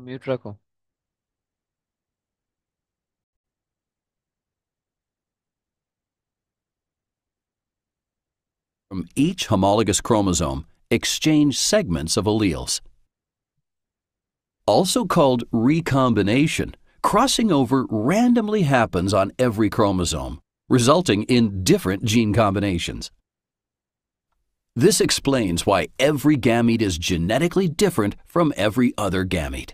Mute রাখো। From each homologous chromosome exchange segments of alleles. Also called recombination, crossing over randomly happens on every chromosome, resulting in different gene combinations. This explains why every gamete is genetically different from every other gamete.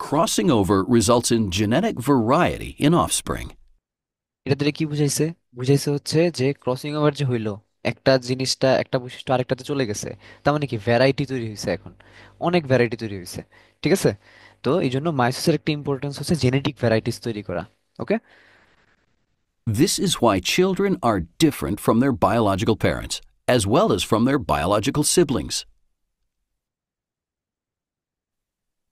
Crossing over results in genetic variety in offspring. এটা দিয়ে কি বুঝাইছে? বুঝাইছে হচ্ছে যে crossing over যে হইলো, একটা জিনিসটা একটা বৈশিষ্ট্য আরেকটাতে চলে গেছে, তার মানে কি ভ্যারাইটি তৈরি হয়েছে, এখন অনেক ভ্যারাইটি তৈরি হয়েছে। ঠিক আছে? তো এই জন্য মাইসোসের একটা ইম্পর্টেন্স হচ্ছে জেনেটিক ভ্যারাইটিস তৈরি করা। ওকে। This is why children are different from their biological parents, as well as from their biological siblings.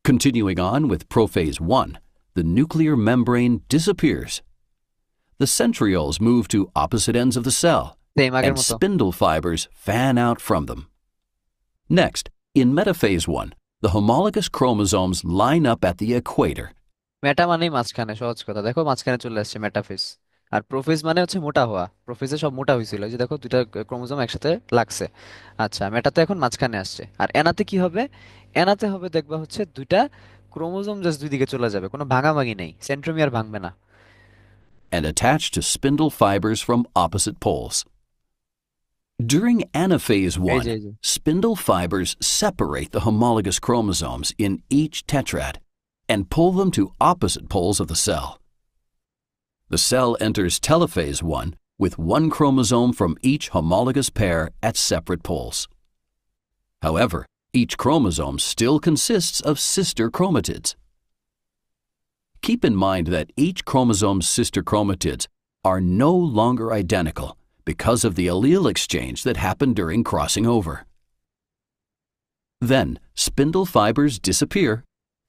Continuing on with prophase 1, the nuclear membrane disappears. The centrioles move to opposite ends of the cell, same আগের and মতো। spindle fibers fan out from them. Next, in metaphase 1, the homologous chromosomes line up at the equator. মেটা মানেই মাঝখানে, সহজ কথা, দেখো মাঝখানে চলে আসছে মেটাফেজ। আর প্রোফেজ মানে হচ্ছে মোটা হওয়া, প্রোফেজে সব মোটা হয়েছিল, এই যে দেখো দুইটা ক্রোমোজোম একসাথে লাগছে। আচ্ছা, মেটাতে এখন মাঝখানে আসছে। আর এনাতে কি হবে? এনাতে হবে দেখবা হচ্ছে দুইটা ক্রোমোজোম জাস্ট দুই দিকে চলে যাবে, কোনো ভাঙাভাঙি নেই, সেন্ট্রোমিয়ার ভাঙবে না। And attached to spindle fibers from opposite poles. During anaphase এই যে 1, এই যে spindle fibers separate the homologous chromosomes in each tetrad and pull them to opposite poles of the cell. The cell enters telophase 1 with one chromosome from each homologous pair at separate poles. However, each chromosome still consists of sister chromatids. Keep in mind that each chromosome's sister chromatids are no longer identical because of the allele exchange that happened during crossing over. Then, spindle fibers disappear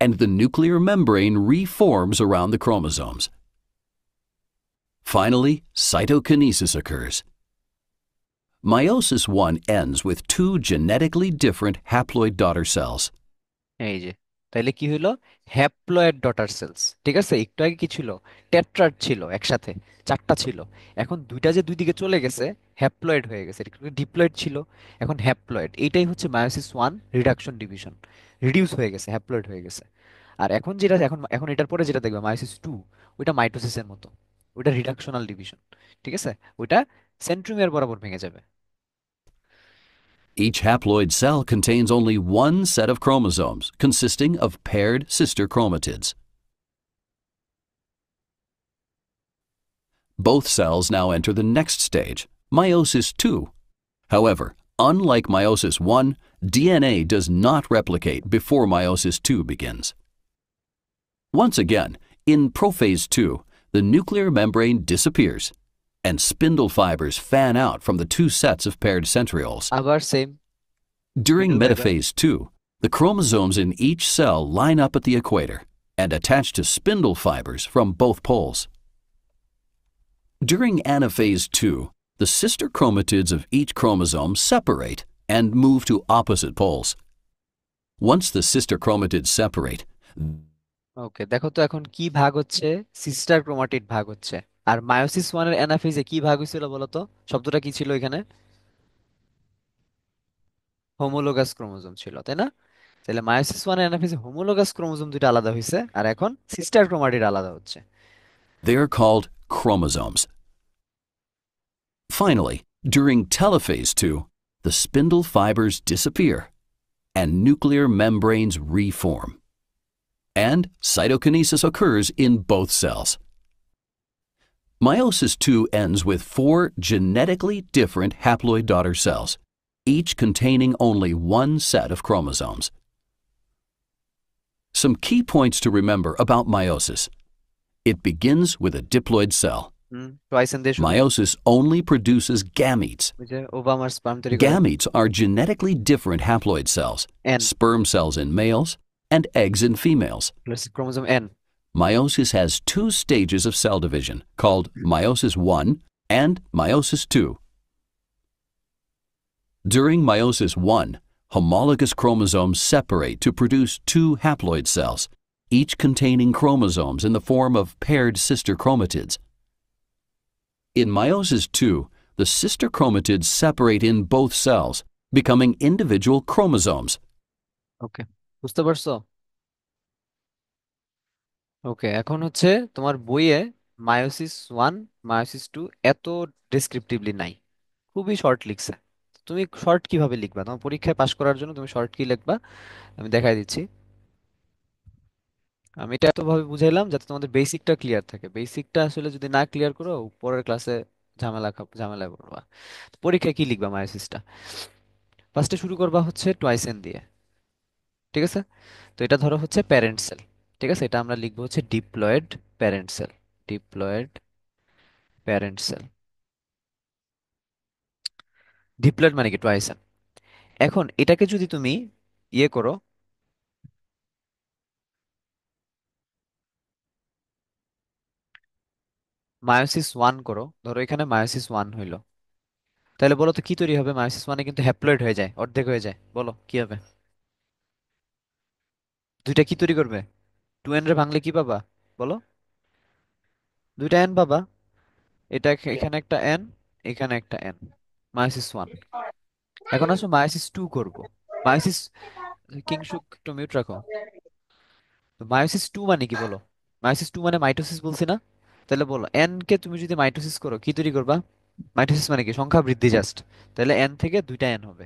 and the nuclear membrane reforms around the chromosomes. Finally, cytokinesis occurs. Meiosis I ends with two genetically different haploid daughter cells. এই যে তাইলে কি হইলো? Haploid daughter cells. ঠিক আছে, একটু আগে কি ছিল? টেট্রাড ছিল একসাথে, চারটা ছিল। এখন দুইটা যে দুই দিকে চলে গেছে, হ্যাপ্লয়েড হয়ে গেছে। একটু ডিপ্লয়েড ছিল, এখন হ্যাপ্লয়েড। এইটাই হচ্ছে meiosis one reduction division. Reduce হয়ে গেছে, হ্যাপ্লয়েড হয়ে গেছে। আর এখন যেটা এখন এখন এটার পরে যেটা দেখবে মায়োসিস টু, ওইটা মাইটোসিসের মতো, ওইটা রিডাকশনাল ডিভিশন। ঠিক আছে? ওইটা সেন্ট্রোমিয়ার বরাবর ভেঙে যাবে। Each haploid cell contains only one set of chromosomes consisting of paired sister chromatids. Both cells now enter the next stage, meiosis II. However, unlike meiosis I, DNA does not replicate before meiosis II begins. Once again, in prophase II, the nuclear membrane disappears and spindle fibers fan out from the two sets of paired centrioles. আবার same During middle fibre. metaphase 2, the chromosomes in each cell line up at the equator and attach to spindle fibers from both poles. During anaphase 2, the sister chromatids of each chromosome separate and move to opposite poles. Once the sister chromatids separate, ওকে, দেখো তো এখন কি ভাগ হচ্ছে? Sister chromatid ভাগ হচ্ছে। আর meiosis ওয়ানের অ্যানাফেজে কি ভাগ হয়েছিল বলো তো? শব্দটা কি ছিল এখানে? হোমোলোগাস ক্রোমোজোম ছিল, তাই না? তাহলে মায়োসিস ওয়ানের অ্যানাফেজে হোমোলোগাস ক্রোমোজোম দুইটা আলাদা হয়েছে, আর এখন সিস্টার ক্রোমাটিড আলাদা হচ্ছে। they are called chromosomes. Finally, during telophase 2, the spindle fibers disappear and nuclear membranes reform. And cytokinesis occurs in both cells. Meiosis II ends with four genetically different haploid daughter cells, each containing only one set of chromosomes. Some key points to remember about meiosis. It begins with a diploid cell. টয়েস দিয়ে শুরু। Meiosis only produces gametes. ওই যে ওবামার sperm তৈরি করে। Gametes are genetically different haploid cells, N, sperm cells in males and eggs in females. Chromosome N. Meiosis has two stages of cell division called meiosis I and meiosis II. During meiosis I, Homologous chromosomes separate to produce two haploid cells, each containing chromosomes in the form of paired sister chromatids. In meiosis II, the sister chromatids separate in both cells, becoming individual chromosomes. ওকে, বুঝতে পারছো? ওকে, এখন হচ্ছে তোমার বইয়ে meiosis one, meiosis two এত ডেসক্রিপটিভলি নাই, খুবই short লিখছে। তুমি শর্ট কিভাবে লিখবা? তোমার পরীক্ষায় পাশ করার জন্য তুমি শর্ট কি লিখবা আমি দেখাই দিচ্ছি। আমি এটা এতভাবে বুঝাইলাম যাতে তোমাদের বেসিকটা ক্লিয়ার থাকে। বেসিকটা আসলে যদি না ক্লিয়ার করো, পরের ক্লাসে ঝামেলায় পড়বা। তো পরীক্ষায় কি লিখবা মায়োসিসটা? ফার্স্টে শুরু করবা হচ্ছে টয়েসেন দিয়ে, ঠিক আছে? তো এটা ধরো হচ্ছে প্যারেন্ট সেল, ঠিক আছে? এটা আমরা লিখবো হচ্ছে diploid parent cell, diploid parent cell. Diploid মানে কি? টয়েসেন। এখন এটাকে যদি তুমি ইয়ে করো, মায়োসিস ওয়ান করো, ধরো এখানে মায়োসিস ওয়ান হইলো, তাহলে বলো তো কি তৈরি হবে? মায়োসিস ওয়ানে কিন্তু হ্যাপ্লয়েড হয়ে যায়, অর্ধেক হয়ে যায়, বলো কি হবে? দুইটা কি তৈরি করবে? টু এন রে ভাঙলে কি পাবা? বলো। দুইটা এন পাবা। এখানে একটা এন, এখানে একটা এন, মায়োসিস ওয়ান। এখন আসো মায়োসিস টু করবো। মায়োসিস, কিংসুক একটু মিউট রাখো। তো মায়োসিস টু মানে কি বলো? মায়োসিস টু মানে মাইটোসিস বলছি না? তাহলে বলো এন কে তুমি যদি মাইটোসিস করো কি তৈরি করবা? মাইটোসিস মানে কি? সংখ্যা বৃদ্ধি জাস্ট। তাহলে এন থেকে দুইটা এন হবে,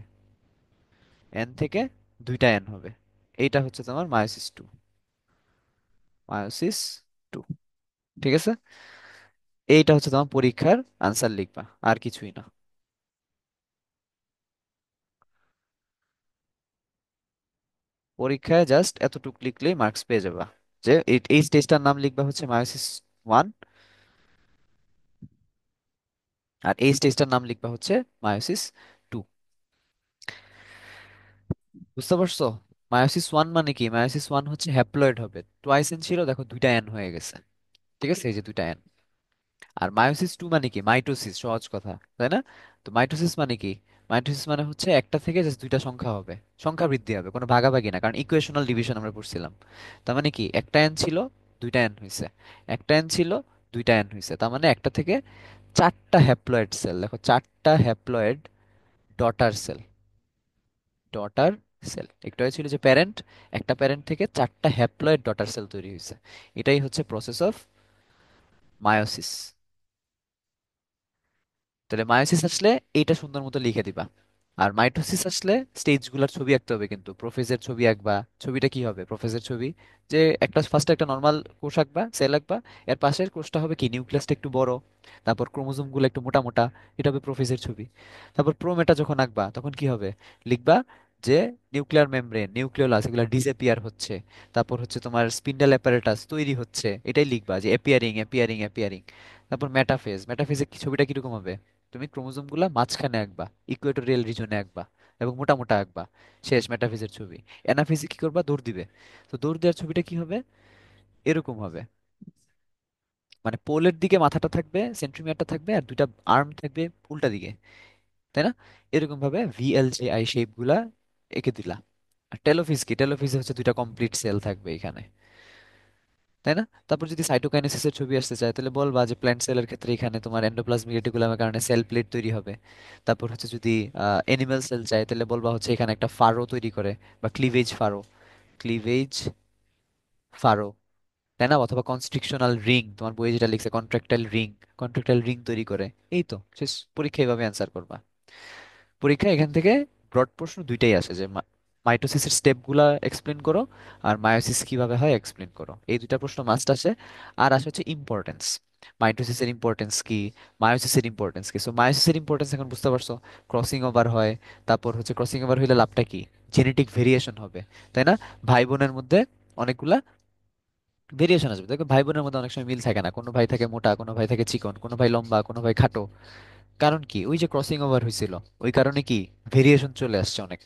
এন থেকে দুইটা এন হবে। এইটা হচ্ছে তোমার মায়োসিস টু, মায়োসিস টু, ঠিক আছে? এইটা হচ্ছে তোমার পরীক্ষার আনসার লিখবা, আর কিছুই না। পরীক্ষায় জাস্ট এতটুকু লিখলেই মার্কস পেয়ে যাবা, যে এই স্টেজটার নাম লিখবা হচ্ছে মায়োসিস ওয়ান, আর এই স্টেজটার নাম লিখবা হচ্ছে মায়োসিস টু। বুঝতে পারছো? মায়োসিস ওয়ান মানে কি? মায়োসিস ওয়ান হচ্ছে হ্যাপ্লয়েড হবে, টোয়াইস এন ছিল, দেখো দুইটা এন হয়ে গেছে, ঠিক আছে? এই যে দুইটা এন। আর মায়োসিস টু মানে কি? মাইটোসিস, সহজ কথা, তাই না? তো মাইটোসিস মানে কি? মাইটোসিস মানে হচ্ছে একটা থেকে জাস্ট দুইটা সংখ্যা হবে, সংখ্যা বৃদ্ধি হবে, কোনো ভাগাভাগি না, কারণ ইকুয়েশনাল ডিভিশন আমরা পড়ছিলাম। তার মানে কি? একটা এন ছিল, দুইটা এন হয়েছে, একটা এন ছিল, দুইটা এন হয়েছে, তার মানে একটা থেকে চারটা হ্যাপ্লয়েড সেল, দেখো চারটা haploid daughter cell, daughter cell. একটু আগে ছিল যে প্যারেন্ট, একটা প্যারেন্ট থেকে চারটা হ্যাপ্লয়েড ডটার সেল তৈরি হয়েছে। এটাই হচ্ছে প্রসেস অফ মায়োসিস। তাহলে মায়োসিস আসলে এইটা সুন্দর মতো লিখে দিবা। আর মাইটোসিস আসলে স্টেজগুলোর ছবি আঁকতে হবে, কিন্তু প্রোফেজের ছবি আঁকবা। ছবিটা কি হবে? প্রোফেজের ছবি, যে একটা ফার্স্টে একটা নর্মাল কোষ আঁকবা, সেল আঁকবা, এর পাশের কোষটা হবে কি? নিউক্লিয়াসটা একটু বড়, তারপর ক্রোমোজোম গুলো একটু মোটা মোটা, এটা হবে প্রোফেজের ছবি। তারপর প্রোমেটা যখন আঁকবা তখন কি হবে? লিখবা যে নিউক্লিয়ার মেমব্রেন, নিউক্লিওলাস এগুলো ডিসঅ্যাপিয়ার হচ্ছে, তারপর হচ্ছে তোমার স্পিন্ডেল অ্যাপারেটাস তৈরি হচ্ছে, এটাই লিখবা যে অ্যাপিয়ারিং অ্যাপিয়ারিং অ্যাপিয়ারিং। তারপর মেটাফেজ, মেটাফেজে ছবিটা কিরকম হবে? তুমি ক্রোমোজোম গুলা মাঝখানে আঁকবা, ইকুয়েটোরিয়াল রিজনে আঁকবা, এবং মোটা মোটা আঁকবা। শেষ মেটাফেজের ছবি। অ্যানাফেজে কি করবা? দৌড় দিবে। তো দৌড় দেওয়ার ছবিটা কি হবে? এরকম হবে, মানে পোলের দিকে মাথাটা থাকবে, সেন্ট্রিমিয়ারটা থাকবে, আর দুইটা আর্ম থাকবে উল্টা দিকে, তাই না? এরকম ভাবে VLJI শেপ গুলা এঁকে দিলা। আর টেলোফিজ কি? টেলোফিজে হচ্ছে দুইটা কমপ্লিট সেল থাকবে এখানে, তাই না? তারপর যদি সাইটোকাইনেসিসের ছবি আসতে চায় তাহলে বলবা যে প্ল্যান্ট সেলের ক্ষেত্রে এখানে তোমার এন্ডোপ্লাজমিক রেটিকুলামের কারণে সেল প্লেট তৈরি হবে। তারপর হচ্ছে যদি এনিম্যাল সেল চায় তাহলে বলবা হচ্ছে এখানে একটা ফারো তৈরি করে, বা ক্লিভেজ ফারো, ক্লিভেজ ফারো, তাই না? অথবা কনস্ট্রিকশনাল রিং, তোমার বইয়ে যেটা লিখছে কন্ট্রাক্টাইল রিং, কন্ট্রাক্টাইল রিং তৈরি করে। এই তো শেষ, পরীক্ষা এইভাবে অ্যান্সার করবা। পরীক্ষা এখান থেকে ব্রড প্রশ্ন দুইটাই আসে, যে মাইটোসিসের স্টেপ গুলা এক্সপ্লেন করো, আর মায়োসিস কিভাবে হয় এক্সপ্লেন করো, এই দুইটা প্রশ্ন মাস্ট আসে। আর আসে হচ্ছে ইম্পর্টেন্স, মাইটোসিসের ইম্পর্টেন্স কি, মায়োসিসের ইম্পর্টেন্স কি। সো মায়োসিসের ইম্পর্টেন্স এখন বুঝতে পারছো, ক্রসিং ওভার হয়। তারপর হচ্ছে ক্রসিং ওভার হইলে লাভটা কি? জেনেটিক ভেরিয়েশন হবে, তাই না? ভাই বোনের মধ্যে অনেকগুলা ভেরিয়েশন আসবে। দেখো ভাই বোনের মধ্যে অনেক সময় মিল থাকে না, কোনো ভাই থাকে মোটা, কোনো ভাই থাকে চিকন, কোনো ভাই লম্বা, কোনো ভাই খাটো। কারণ কি? ওই যে ক্রসিং ওভার হয়েছিল, ওই কারণে কি ভেরিয়েশন চলে আসছে অনেক,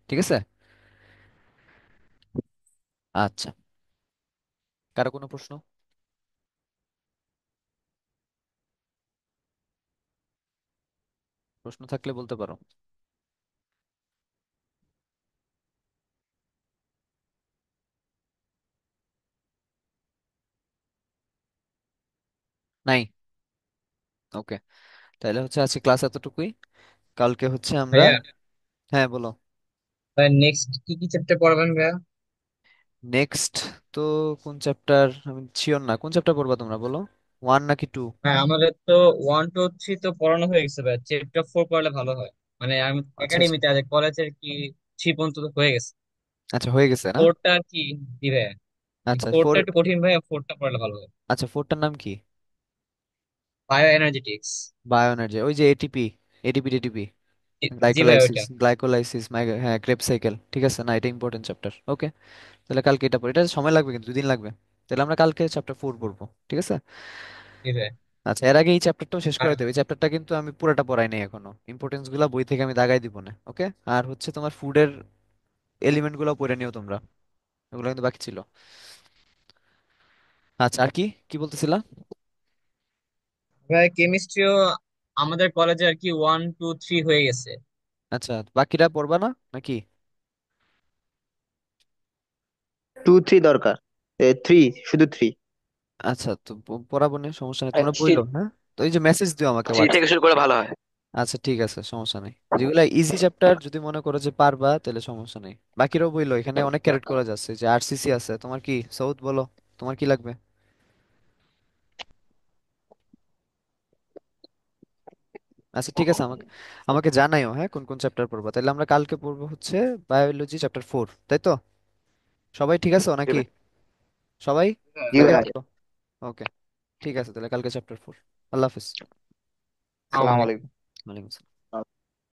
ঠিক আছে? আচ্ছা, কারো কোনো প্রশ্ন? প্রশ্ন থাকলে বলতে পারো। নাই। ওকে, তাহলে হচ্ছে আজকে ক্লাস এতটুকুই। কালকে হচ্ছে আমরা, ভাইয়া, হ্যাঁ বলো। ভাই নেক্সট কি কি চ্যাপ্টার পড়াবেন ভাইয়া? নেক্সট তো কোন চ্যাপ্টার আমি শিওর না, কোন চ্যাপ্টার পড়বা তোমরা বলো, ওয়ান নাকি টু? হ্যাঁ, আমাদের তো 1 2 3 তো পড়ানো হয়ে গেছে ভাই, চ্যাপ্টার 4 পড়লে ভালো হয়। মানে আমি আচ্ছা আচ্ছা। একাডেমিতে আছে, কলেজের কি 3 পর্যন্ত তো হয়ে গেছে। আচ্ছা হয়ে গেছে না? ফোরটা কি দিবে? আচ্ছা ফোরটা ফোর। একটু কঠিন ভাই, ফোরটা পড়লে ভালো হয়। আচ্ছা ফোরটার নাম কি? বায়ো এনার্জেটিক্স। বায়ো এনার্জি, ওই যে এটিপি, এটিপি টিটিপি, জি ভাই, গ্লাইকোলাইসিস ওইটা। গ্লাইকোলাইসিস, হ্যাঁ ক্রেব সাইকেল, ঠিক আছে না, এটা ইম্পর্টেন্ট চ্যাপ্টার। ওকে, তাহলে কালকে এটা পড়ি, এটা সময় লাগবে কিন্তু 2 দিন লাগবে। তাহলে আমরা কালকে চ্যাপ্টার 4 পড়বো, ঠিক আছে? জি ভাই। আচ্ছা, এর আগে এই চ্যাপ্টারটাও শেষ আর করে দেবে, এই চ্যাপ্টারটা কিন্তু আমি পুরোটা পড়াই নাই এখনো, ইম্পর্টেন্স গুলা বই থেকে আমি দাগাই দিব না, ওকে? আর হচ্ছে তোমার ফুডের এলিমেন্ট গুলো পড়ে নিও তোমরা, ওগুলো কিন্তু বাকি ছিল। আচ্ছা, আর কি কি বলতেছিলা? ভাই কেমিস্ট্রিও আমাদের কলেজে আর কি 1 2 3 হয়ে গেছে। আচ্ছা, বাকিরা পড়বা না নাকি? 2 3 দরকার, 3, শুধু 3। আচ্ছা, তো পড়াবো না, সমস্যা নেই, তোমরা থ্রি বইলো, হ্যাঁ? তো এই যে মেসেজ দিও আমাকে থ্রি থেকে হোয়াটসঅ্যাপ। শুরু করে ভালো হয়। আচ্ছা ঠিক আছে, সমস্যা নেই। যেগুলা ইজি চ্যাপ্টার যদি মনে করো যে পারবা তাহলে সমস্যা নেই। বাকিরাও বইলো, এখানে অনেক ক্যারেক্ট করা যাচ্ছে, যে আরসিসি আছে, তোমার কি সৌদ বলো, তোমার কি লাগবে? আচ্ছা ঠিক আছে, আমাকে আমাকে জানাইও, হ্যাঁ, কোন কোন চ্যাপ্টার পড়বা। তাহলে আমরা কালকে পড়বো হচ্ছে বায়োলজি চ্যাপ্টার 4, তাই তো? সবাই ঠিক আছে জি নাকি? ভাই। সবাই জি রেডি ভাই। আছো? ওকে, ঠিক আছে, তাহলে কালকে চ্যাপ্টার 4। আল্লাহ হাফিজ। আসসালামু আসসালামু আলাইকুম। আলাইকুম। ওয়ালাইকুম আসসালাম।